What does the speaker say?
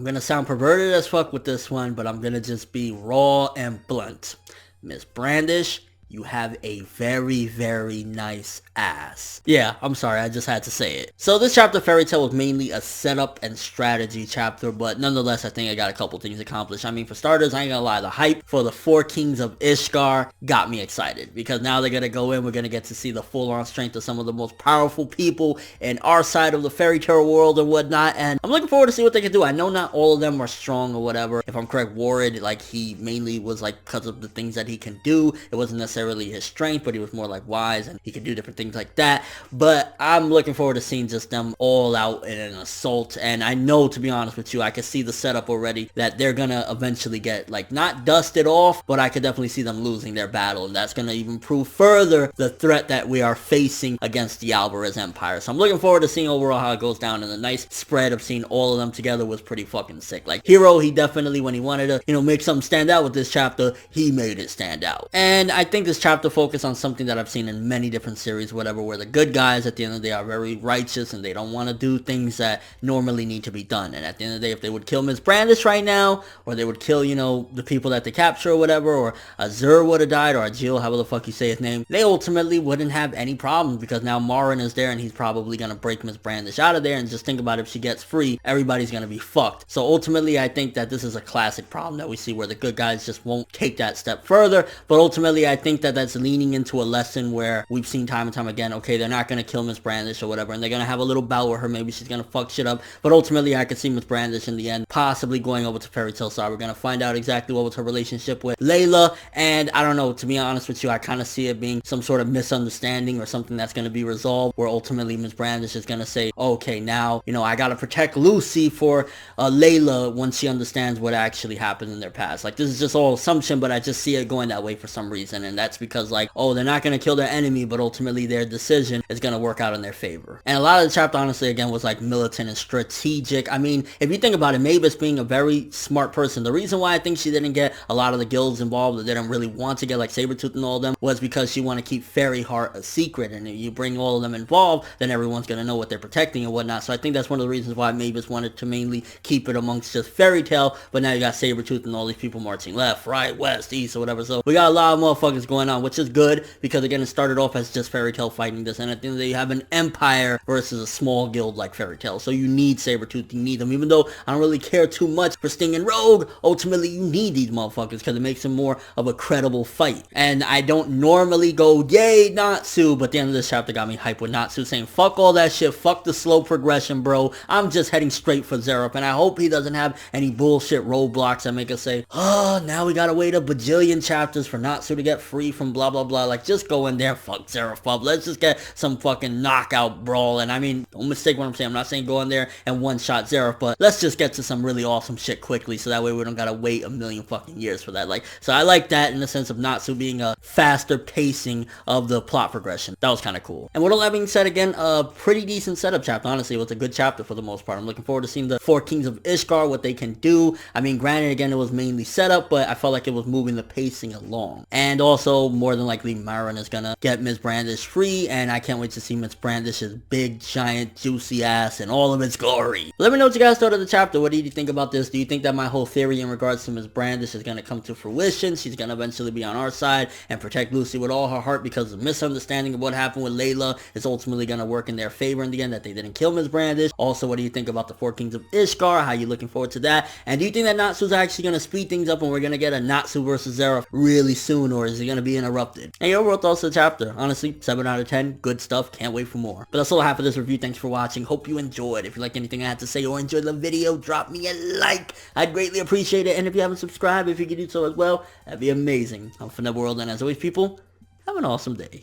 I'm gonna sound perverted as fuck with this one, but I'm gonna just be raw and blunt. Miss Brandish, you have a very, very nice ass. Yeah, I'm sorry, I just had to say it. So this chapter, Fairy Tail, was mainly a setup and strategy chapter, but nonetheless, I think I got a couple things accomplished. I mean, for starters, I ain't gonna lie, the hype for the Four Kings of Ishgard got me excited, because now they're gonna go in, we're gonna get to see the full-on strength of some of the most powerful people in our side of the fairy tale world and whatnot, and I'm looking forward to see what they can do. I know not all of them are strong or whatever. If I'm correct, Warren, like, he mainly was, like, because of the things that he can do. It wasn't necessarily his strength, but he was more like wise and he could do different things like that. But I'm looking forward to seeing just them all out in an assault, and I know, to be honest with you, I can see the setup already that they're gonna eventually get, like, not dusted off, but I could definitely see them losing their battle, and that's gonna even prove further the threat that we are facing against the Alvarez Empire. So I'm looking forward to seeing overall how it goes down, and the nice spread of seeing all of them together was pretty fucking sick. Like, Hero, he definitely, when he wanted to, you know, make something stand out with this chapter, he made it stand out. And I think this chapter focused on something that I've seen in many different series, whatever, where the good guys at the end of the day are very righteous and they don't want to do things that normally need to be done. And at the end of the day, if they would kill Miss Brandish right now, or they would kill, you know, the people that they capture or whatever, or Azur would have died, or Ajil, however the fuck you say his name, they ultimately wouldn't have any problems, because now Marin is there and he's probably going to break Miss Brandish out of there, and just think about it, if she gets free, everybody's going to be fucked. So ultimately, I think that this is a classic problem that we see where the good guys just won't take that step further, but ultimately, I think that that's leaning into a lesson where we've seen time and time again, okay, they're not going to kill Miss Brandish or whatever, and they're going to have a little bout with her, maybe she's going to fuck shit up, but ultimately I could see Miss Brandish in the end possibly going over to Fairy Tail side. We're going to find out exactly what was her relationship with Layla, and I don't know, to be honest with you, I kind of see it being some sort of misunderstanding or something that's going to be resolved, where ultimately Miss Brandish is going to say, okay, now, you know, I got to protect Lucy for Layla once she understands what actually happened in their past. Like, this is just all assumption, but I just see it going that way for some reason, and that's because, like, oh, they're not going to kill their enemy, but ultimately their decision is going to work out in their favor. And a lot of the chapter, honestly, again, was like militant and strategic. I mean, if you think about it, Mavis being a very smart person, the reason why I think she didn't get a lot of the guilds involved, or didn't really want to get like Sabretooth and all of them, was because she wanted to keep Fairy Heart a secret, and if you bring all of them involved, then everyone's going to know what they're protecting and whatnot. So I think that's one of the reasons why Mavis wanted to mainly keep it amongst just Fairy Tail, but now you got Sabretooth and all these people marching left, right, west, east, or whatever. So we got a lot of motherfuckers going on, which is good, because again, it started off as just Fairy Tail fighting this, and at the end of the day, you have an empire versus a small guild like Fairy Tail. So you need Sabretooth, you need them, even though I don't really care too much for Sting and Rogue, ultimately you need these motherfuckers, because it makes them more of a credible fight. And I don't normally go, yay, Natsu, but the end of this chapter got me hyped with Natsu saying, fuck all that shit, fuck the slow progression, bro, I'm just heading straight for Zeref, and I hope he doesn't have any bullshit roadblocks that make us say, oh, now we gotta wait a bajillion chapters for Natsu to get free from blah blah blah. Like, just go in there, fuck Zeref up, let's just get some fucking knockout brawl. And I mean, don't mistake what I'm saying, I'm not saying go in there and one-shot Zeref, but let's just get to some really awesome shit quickly, so that way we don't gotta wait a million fucking years for that. Like, so I like that in the sense of Natsu being a faster pacing of the plot progression. That was kind of cool. And with all that being said, again, a pretty decent setup chapter. Honestly, it was a good chapter for the most part. I'm looking forward to seeing the Four Kings of Ishgard, what they can do. I mean, granted, again, it was mainly setup, but I felt like it was moving the pacing along. And also, more than likely, Marin is gonna get Miss Brandish free, and I can't wait to see Miss Brandish's big, giant, juicy ass in all of its glory. Let me know what you guys thought of the chapter. What did you think about this? Do you think that my whole theory in regards to Miss Brandish is gonna come to fruition? She's gonna eventually be on our side and protect Lucy with all her heart, because the misunderstanding of what happened with Layla is ultimately gonna work in their favor in the end, that they didn't kill Miss Brandish. Also, what do you think about the Four Kings of Ishgard? How you looking forward to that? And do you think that Natsu's actually gonna speed things up and we're gonna get a Natsu versus Zeref really soon, or is it gonna be interrupted? And your overall thoughts of the chapter? Honestly, 7 out of 10, good stuff, can't wait for more. But that's all I have for this review. Thanks for watching, hope you enjoyed. If you like anything I had to say or enjoyed the video, drop me a like, I'd greatly appreciate it. And if you haven't subscribed, if you could do so as well, that'd be amazing. I'm ForneverWorld, and as always, people, have an awesome day.